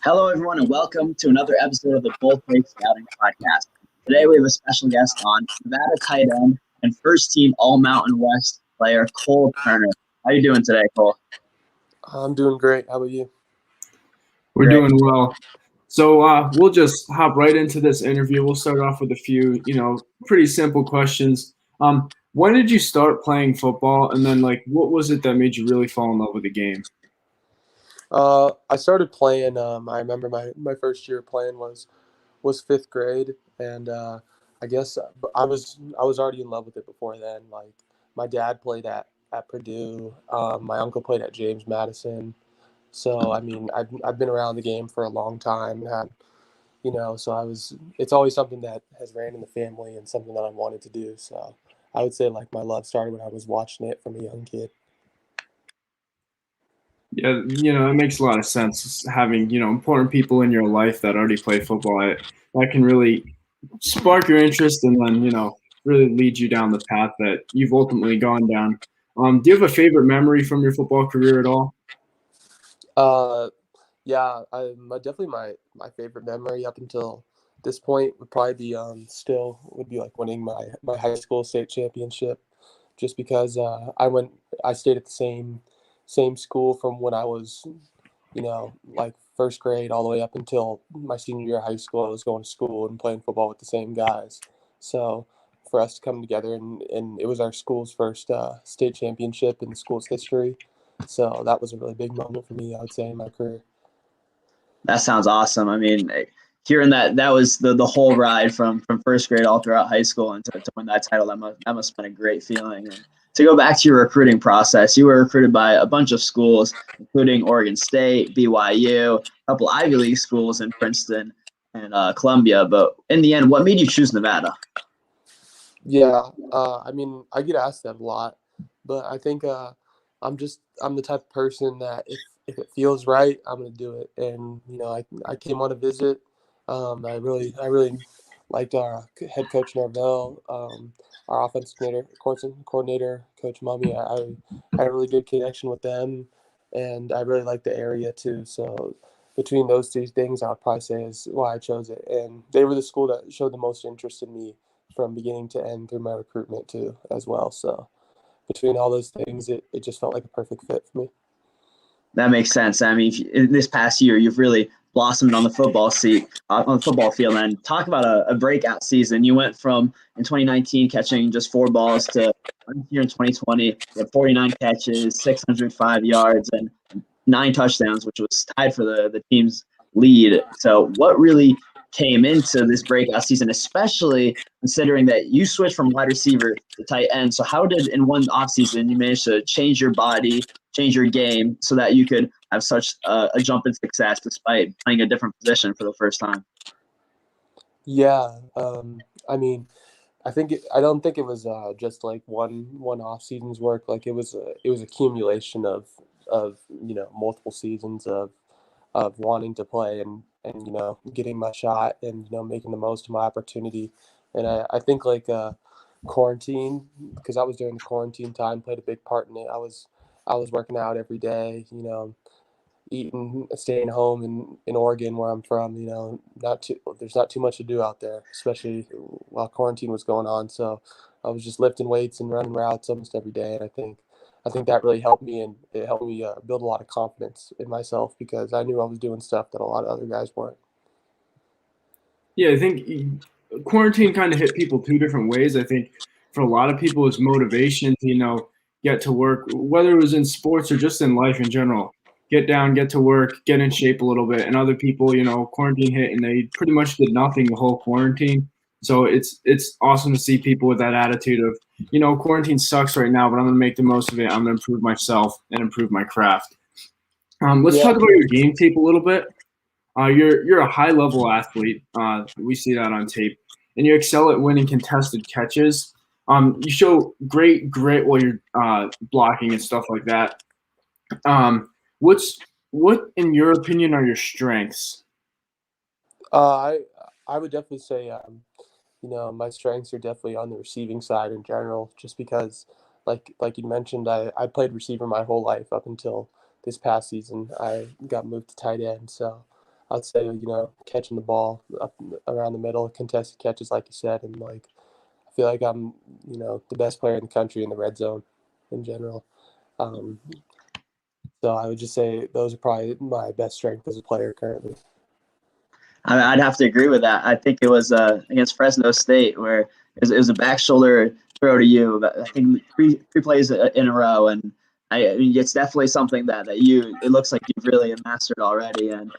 Hello, everyone, and welcome to another episode of the Bold Play Scouting Podcast. Today, we have a special guest on, Nevada tight end and first-team All-Mountain West player Cole Turner. How are you doing today, Cole? I'm doing great. How about you? We're Great. doing well. So we'll just hop right into this interview. We'll start off with a few, pretty simple questions. When did you start playing football, and then what was it that made you really fall in love with the game? I started playing. I remember my first year playing was fifth grade, and I guess I was already in love with it before then. Like my dad played at Purdue. My uncle played at James Madison. So I mean, I've been around the game for a long time, and so it's always something that has ran in the family and something that I wanted to do. So I would say like my love started when I was watching it from a young kid. Yeah, it makes a lot of sense having, important people in your life that already play football. That can really spark your interest and then, really lead you down the path that you've ultimately gone down. Do you have a favorite memory from your football career at all? Yeah, definitely my favorite memory up until this point would probably be still would be like winning my high school state championship, just because I stayed at the same school from when I was like first grade all the way up until my senior year of high school. I was going to school and playing football with the same guys, so for us to come together and it was our school's first state championship in the school's history, so that was a really big moment for me, I would say, in my career. That sounds awesome. I mean, hearing that was the whole ride from first grade all throughout high school and to win that title, that must have been a great feeling. And to go back to your recruiting process, you were recruited by a bunch of schools, including Oregon State, BYU, a couple Ivy League schools in Princeton and Columbia. But in the end, what made you choose Nevada? Yeah, I mean, I get asked that a lot, but I think I'm the type of person that if it feels right, I'm gonna do it. And I came on a visit. I really liked our head coach Norvell, our offensive coordinator Coach Mummy. I had a really good connection with them, and I really liked the area too. So between those two things, I would probably say is why I chose it. And they were the school that showed the most interest in me from beginning to end through my recruitment too as well. So between all those things, it just felt like a perfect fit for me. That makes sense. I mean, in this past year, you've really blossomed on the on the football field. And talk about a breakout season. You went from in 2019 catching just 4 balls to here in 2020, you had 49 catches, 605 yards, and 9 touchdowns, which was tied for the team's lead. So, what really came into this breakout season, especially considering that you switched from wide receiver to tight end? So, how did in one offseason you manage to change your body, change your game so that you could have such a jump in success despite playing a different position for the first time? Yeah, I mean, I don't think it was just like one off season's work. Like it was accumulation of multiple seasons of wanting to play and getting my shot and making the most of my opportunity. And I think like quarantine, because I was during the quarantine time, played a big part in it. I was working out every day, eating, staying home in Oregon where I'm from. There's not too much to do out there, especially while quarantine was going on. So I was just lifting weights and running routes almost every day, and I think that really helped me, and it helped me build a lot of confidence in myself because I knew I was doing stuff that a lot of other guys weren't. Yeah, I think quarantine kind of hit people two different ways. I think for a lot of people, it's motivation to, get to work, whether it was in sports or just in life in general. Get down, get to work, get in shape a little bit. And other people, quarantine hit and they pretty much did nothing the whole quarantine. So it's awesome to see people with that attitude of, quarantine sucks right now, but I'm going to make the most of it. I'm going to improve myself and improve my craft. Let's Yeah, talk about your game tape a little bit. You're a high level athlete. We see that on tape, and you excel at winning contested catches. You show great grit while you're blocking and stuff like that. Um, what in your opinion are your strengths? I would definitely say my strengths are definitely on the receiving side in general, just because like you mentioned, I played receiver my whole life up until this past season. I got moved to tight end, so I'd say, catching the ball up around the middle, contested catches, like you said, and like I feel like I'm, the best player in the country in the red zone in general. Um, so I would just say those are probably my best strength as a player currently. I'd have to agree with that. I think it was against Fresno State where it was a back shoulder throw to you. But I think three plays in a row, and I mean, it's definitely something that it looks like you've really mastered already. And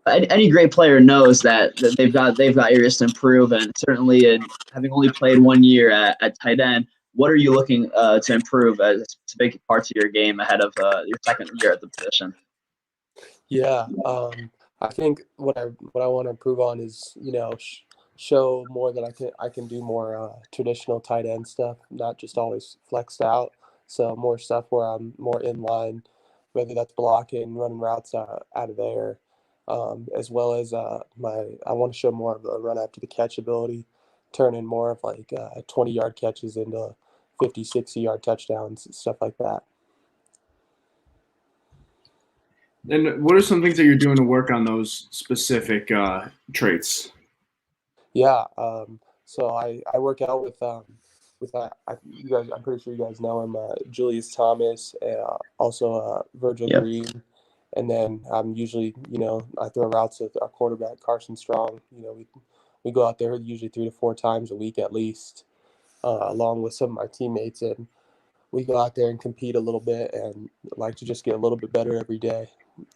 any great player knows that they've got areas to improve, and certainly in having only played 1 year at tight end, what are you looking to improve as specific parts of your game ahead of your second year at the position? Yeah, I think what I want to improve on is show more that I can do more traditional tight end stuff, not just always flexed out. So more stuff where I'm more in line, whether that's blocking, running routes out of there, as well as I want to show more of a run after the catch ability, turn in more of like 20-yard catches into 50, 60-yard touchdowns, stuff like that. And what are some things that you're doing to work on those specific traits? Yeah, so I work out with you guys. I'm pretty sure you guys know him, Julius Thomas, also Virgil Yep. Green, and then I'm usually I throw routes with our quarterback Carson Strong. We go out there usually 3 to 4 times a week at least, along with some of my teammates, and we go out there and compete a little bit and like to just get a little bit better every day.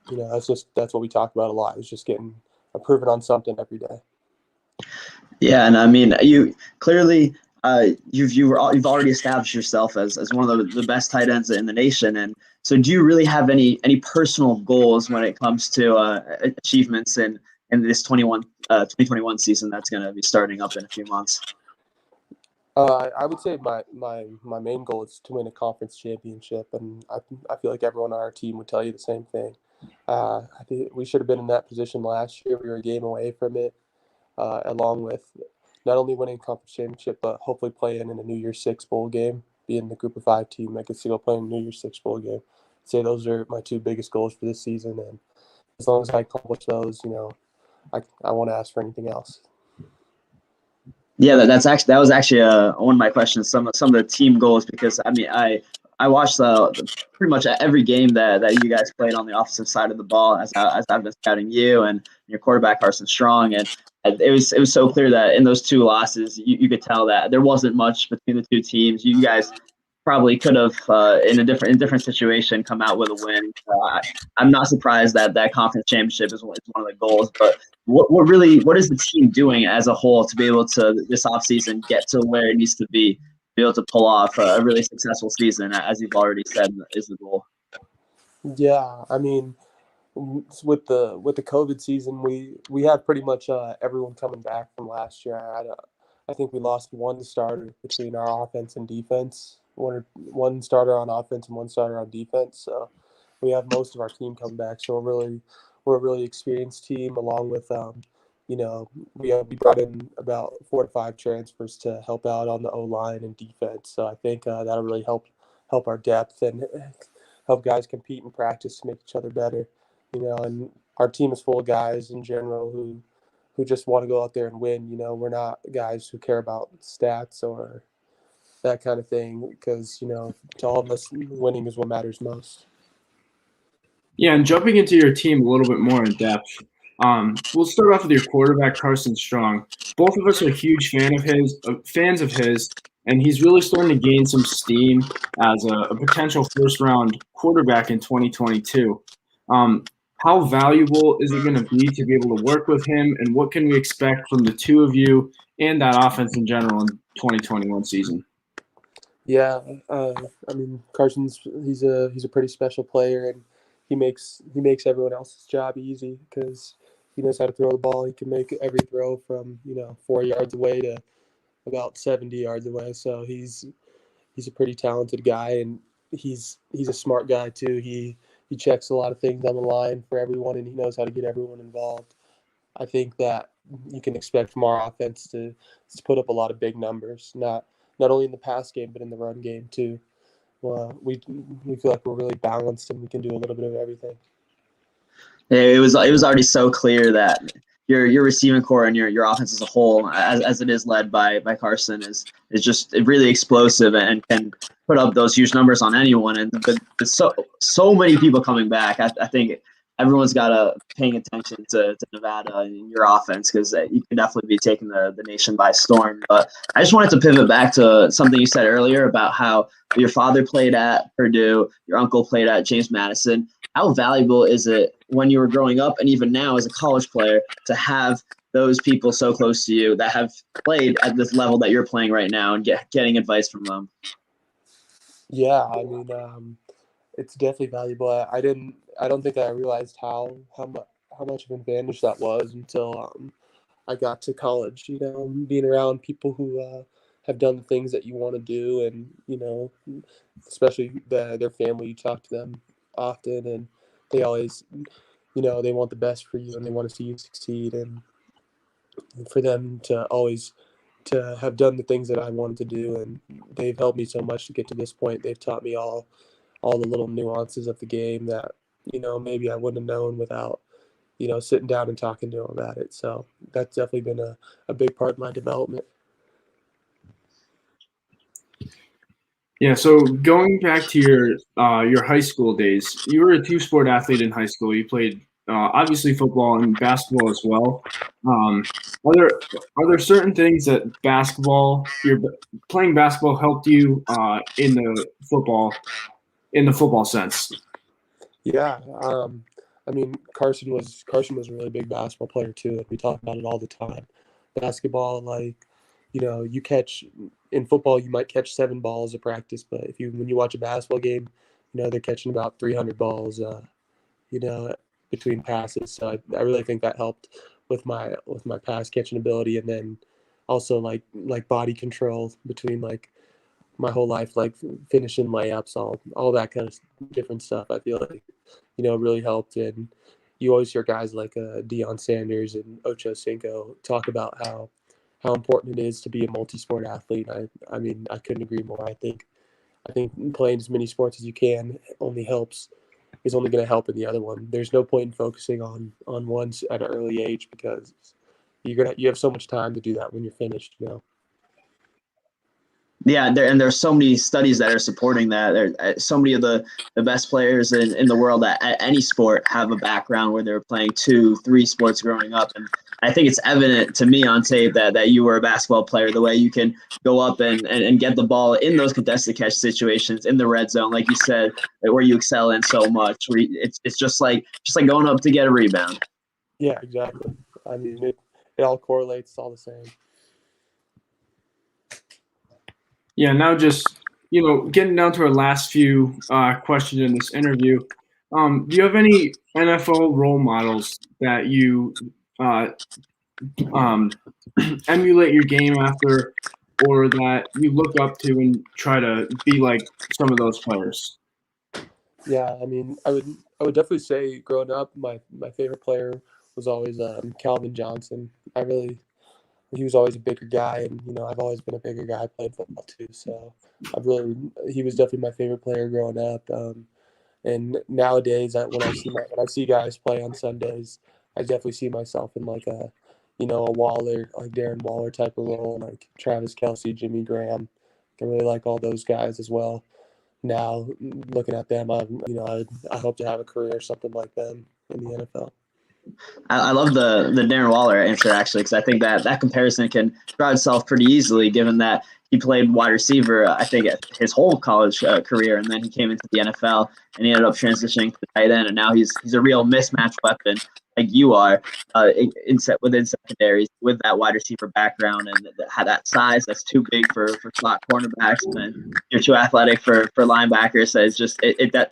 That's what we talk about a lot, is just improving on something every day. Yeah, and I mean, you clearly you've already established yourself as one of the best tight ends in the nation. And so, do you really have any personal goals when it comes to achievements in this 2021 season that's going to be starting up in a few months? I would say my main goal is to win a conference championship, and I feel like everyone on our team would tell you the same thing. I think we should have been in that position last year. We were a game away from it, along with not only winning conference championship, but hopefully playing in a New Year's Six bowl game, being the Group of 5 team that gets to go play in a New Year's Six bowl game. I'd say those are my 2 biggest goals for this season, and as long as I accomplish those, I won't ask for anything else. Yeah, that was actually one of my questions. Some of the team goals, because I mean I watched pretty much every game that you guys played on the offensive side of the ball as I've been scouting you and your quarterback Carson Strong, and it was so clear that in those 2 losses you could tell that there wasn't much between the 2 teams. You guys probably could have in a different situation come out with a win. I'm not surprised that conference championship is one of the goals, but what is the team doing as a whole to be able to this offseason get to where it needs to be able to pull off a really successful season, as you've already said is the goal? Yeah, I mean, with the COVID season, we had pretty much everyone coming back from last year. I think we lost one starter between our offense and defense. One starter on offense and one starter on defense. So we have most of our team coming back. So we're a really experienced team. Along with we brought in about 4 to 5 transfers to help out on the O line and defense. So I think that'll really help our depth and help guys compete in practice to make each other better. And our team is full of guys in general who just want to go out there and win. We're not guys who care about stats or that kind of thing, because to all of us, winning is what matters most. Yeah, and jumping into your team a little bit more in depth, we'll start off with your quarterback Carson Strong. Both of us are huge fans of his, and he's really starting to gain some steam as a potential first-round quarterback in 2022. How valuable is it going to be able to work with him, and what can we expect from the 2 of you and that offense in general in 2021 season? Yeah, I mean, he's a pretty special player, and he makes everyone else's job easy because he knows how to throw the ball. He can make every throw from 4 yards away to about 70 yards away. So he's a pretty talented guy, and he's a smart guy too. He checks a lot of things on the line for everyone, and he knows how to get everyone involved. I think that you can expect from our offense to put up a lot of big numbers, not only in the pass game but in the run game too. We feel like we're really balanced and we can do a little bit of everything. It was already so clear that your receiving core and your offense as a whole, as it is led by Carson, is just really explosive and can put up those huge numbers on anyone. And with so many people coming back, I think everyone's got to paying attention to Nevada and your offense, because you can definitely be taking the nation by storm. But I just wanted to pivot back to something you said earlier about how your father played at Purdue, your uncle played at James Madison. How valuable is it when you were growing up and even now as a college player to have those people so close to you that have played at this level that you're playing right now and getting advice from them? Yeah, I mean, it's definitely valuable. I don't think I realized how much of an advantage that was until I got to college. You know, being around people who have done the things that you want to do, and you know, especially their family. You talk to them often, and they always, you know, they want the best for you, and they want to see you succeed, and for them to always to have done the things that I wanted to do, and they've helped me so much to get to this point. They've taught me all the little nuances of the game that, you know, maybe I wouldn't have known without, you know, sitting down and talking to them about it. So that's definitely been a big part of my development. Yeah, so going back to your high school days, you were a two-sport athlete in high school. You played obviously football and basketball as well. Um, are there certain things that you're playing basketball helped you in the football sense? Yeah, I mean Carson was a really big basketball player too. Like we talk about it all the time. Basketball, like, you know, you catch in football, you might catch 7 balls a practice, but if you when you watch a basketball game, you know they're catching about 300 balls, you know, between passes. So I really think that helped with my pass catching ability, and then also like body control between like my whole life, like finishing layups, all that kind of different stuff. I feel like, you know, really helped. And you always hear guys like Deion Sanders and Ocho Cinco talk about how important it is to be a multi-sport athlete. I mean, I couldn't agree more. I think playing as many sports as you can is only going to help in the other one. There's no point in focusing on one at an early age, because you have so much time to do that when you're finished. You know. Yeah, there's so many studies that are supporting that. So many of the best players in the world at any sport have a background where they're playing 2, 3 sports growing up. And I think it's evident to me on tape that you were a basketball player, the way you can go up and get the ball in those contested catch situations in the red zone, like you said, where you excel in so much. It's just like going up to get a rebound. Yeah, exactly. I mean, it all correlates. It's all the same. Yeah, now just getting down to our last few questions in this interview. Do you have any NFL role models that you um, emulate your game after, or that you look up to and try to be like some of those players? Yeah, I mean, I would definitely say growing up, my favorite player was always Calvin Johnson. He was always a bigger guy, and you know I've always been a bigger guy. I played football too, so he was definitely my favorite player growing up. And nowadays, when I see guys play on Sundays, I definitely see myself in like a Waller, like Darren Waller type of role, like Travis Kelce, Jimmy Graham. I really like all those guys as well. Now, looking at them, I hope to have a career something like them in the NFL. I love the Darren Waller answer, actually, because I think that comparison can draw itself pretty easily, given that he played wide receiver, I think, his whole college career, and then he came into the NFL and he ended up transitioning to the tight end, and now he's a real mismatch weapon like you are within secondaries with that wide receiver background, and had that size that's too big for slot cornerbacks, and you're too athletic for linebackers. So it's just I can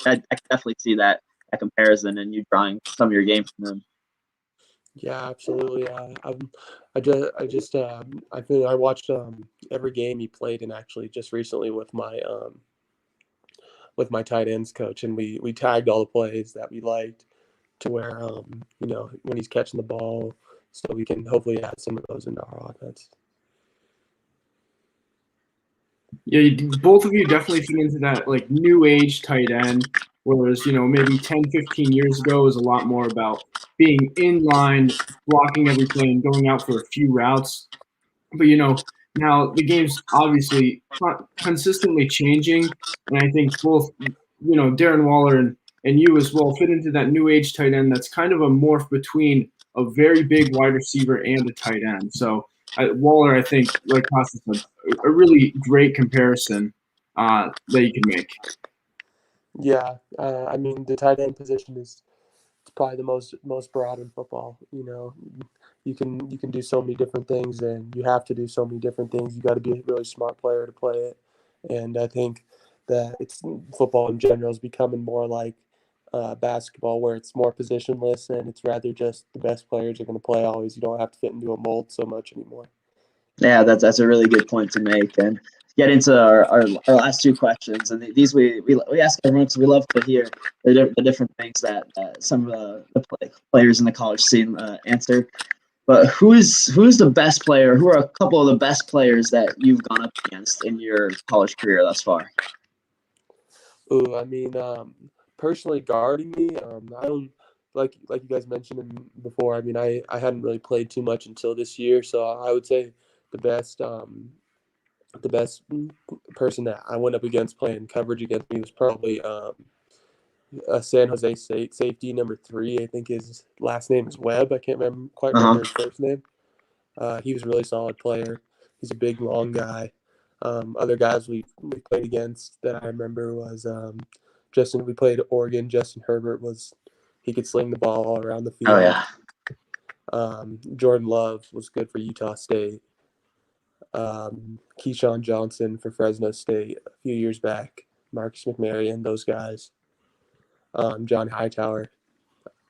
definitely see that comparison and you drawing some of your game from them. Yeah, absolutely. I feel I watched every game he played, and actually just recently with my tight ends coach, and we tagged all the plays that we liked to where you know, when he's catching the ball, so we can hopefully add some of those into our offense. Yeah, both of you definitely fit into that like new age tight end. Whereas, maybe 10, 15 years ago it was a lot more about being in line, blocking everything, going out for a few routes. But, now the game's obviously consistently changing. And I think both, Darren Waller and you as well fit into that new age tight end that's kind of a morph between a very big wide receiver and a tight end. So Waller, I think, like Kosta said, a really great comparison that you can make. Yeah, I mean the tight end position is probably the most broad in football. You can do so many different things, and you have to do so many different things. You got to be a really smart player to play it, and I think that football in general is becoming more like basketball, where it's more positionless, and it's rather just the best players are going to play always. You don't have to fit into a mold so much anymore. Yeah, that's a really good point to make. And get into our last two questions. And these we ask everyone because we love to hear the different things that some of the players in the college scene answer. But who's the best player? Who are a couple of the best players that you've gone up against in your college career thus far? Ooh, I mean, personally guarding me, I don't like you guys mentioned before. I mean, I hadn't really played too much until this year, so I would say the best person that I went up against playing coverage against me was probably a San Jose State safety number 3. I think his last name is Webb. I can't quite remember his first name. He was a really solid player. He's a big, long guy. Other guys we played against that I remember was Justin. We played Oregon. Justin Herbert he could sling the ball all around the field. Oh yeah. Jordan Love was good for Utah State. Keyshawn Johnson for Fresno State a few years back. Marcus McMaryion, those guys. John Hightower.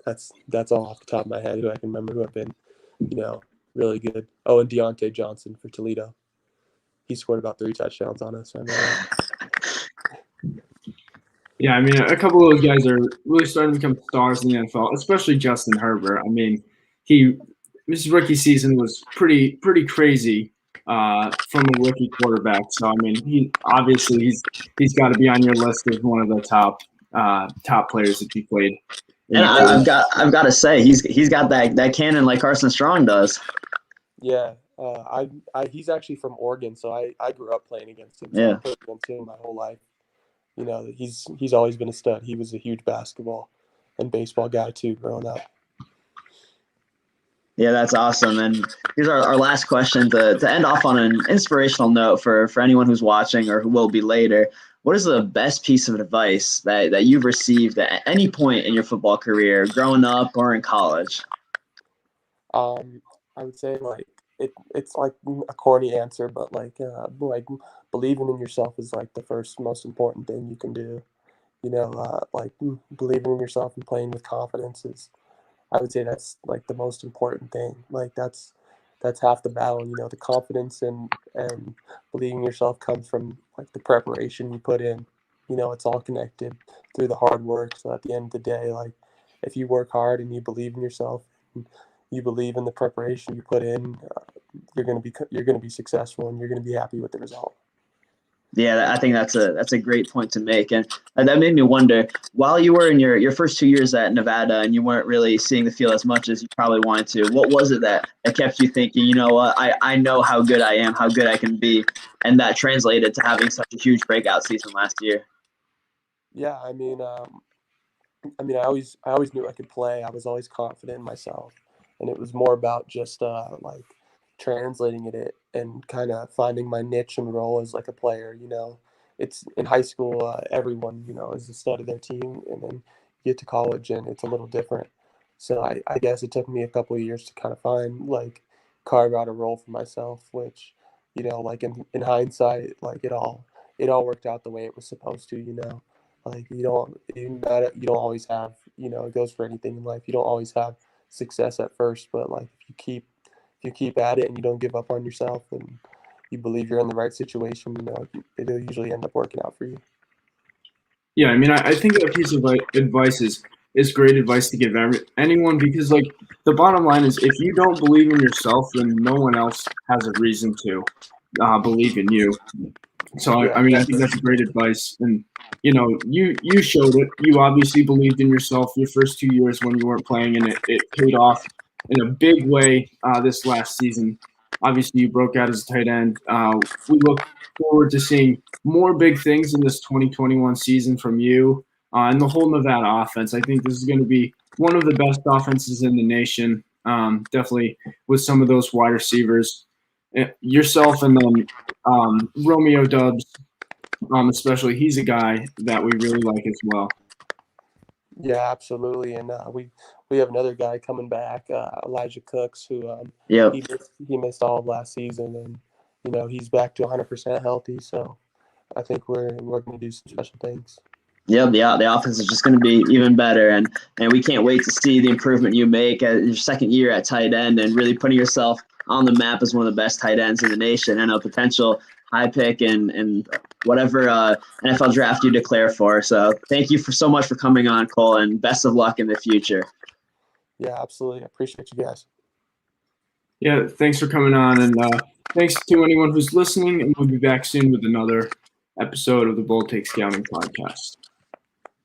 That's all off the top of my head who I can remember who have been, really good. Oh, and Deontay Johnson for Toledo. He scored about 3 touchdowns on us. I remember. Yeah, I mean, a couple of those guys are really starting to become stars in the NFL, especially Justin Herbert. I mean, his rookie season was pretty crazy from a rookie quarterback. So I mean, he's got to be on your list as one of the top players that you played. And I've got to say he's got that cannon like Carson Strong does. Yeah, he's actually from Oregon, so I grew up playing against him. So Yeah, I played against him my whole life. He's always been a stud. He was a huge basketball and baseball guy too growing up. Yeah, that's awesome. And here's our last question to end off on an inspirational note for anyone who's watching or who will be later. What is the best piece of advice that you've received at any point in your football career, growing up or in college? I would say it's like a corny answer, but like believing in yourself is like the first most important thing you can do. Like believing in yourself and playing with confidence I would say that's like the most important thing. Like that's half the battle. The confidence and believing in yourself comes from like the preparation you put in. It's all connected through the hard work. So at the end of the day, like if you work hard and you believe in yourself, and you believe in the preparation you put in, you're gonna be successful and you're gonna be happy with the result. Yeah, I think that's a great point to make, and that made me wonder. While you were in your first 2 years at Nevada, and you weren't really seeing the field as much as you probably wanted to, what was it that kept you thinking? You know what, I know how good I am, how good I can be, and that translated to having such a huge breakout season last year. Yeah, I mean, I always knew I could play. I was always confident in myself, and it was more about just like translating it and kind of finding my niche and role as like a player. It's in high school, everyone is the stud of their team, and then you get to college and it's a little different. So I guess it took me a couple of years to kind of carve out a role for myself, which like in hindsight, like it all worked out the way it was supposed to. Like you don't always have, it goes for anything in life. You don't always have success at first, but like if you keep at it and you don't give up on yourself and you believe you're in the right situation, it'll usually end up working out for you. Yeah, I mean, I think that piece of advice is great advice to give anyone, because like the bottom line is, if you don't believe in yourself, then no one else has a reason to believe in you. So, Yeah, I mean, I think that's great advice. And, you showed it. You obviously believed in yourself your first 2 years when you weren't playing, and it paid off in a big way this last season. Obviously, you broke out as a tight end. We look forward to seeing more big things in this 2021 season from you and the whole Nevada offense. I think this is going to be one of the best offenses in the nation, definitely with some of those wide receivers. Yourself and then Romeo Dubs, especially, he's a guy that we really like as well. Yeah, absolutely. And we have another guy coming back, Elijah Cooks, who Yep. he missed all of last season, and he's back to 100% healthy. So I think we're going to do some special things. Yeah, the offense is just going to be even better, and we can't wait to see the improvement you make at your second year at tight end and really putting yourself on the map as one of the best tight ends in the nation and a potential high pick and whatever NFL draft you declare for. So thank you so much for coming on, Cole, and best of luck in the future. Yeah, absolutely. I appreciate you guys. Yeah, thanks for coming on, and thanks to anyone who's listening, and we'll be back soon with another episode of the Bold Take Scouting Podcast.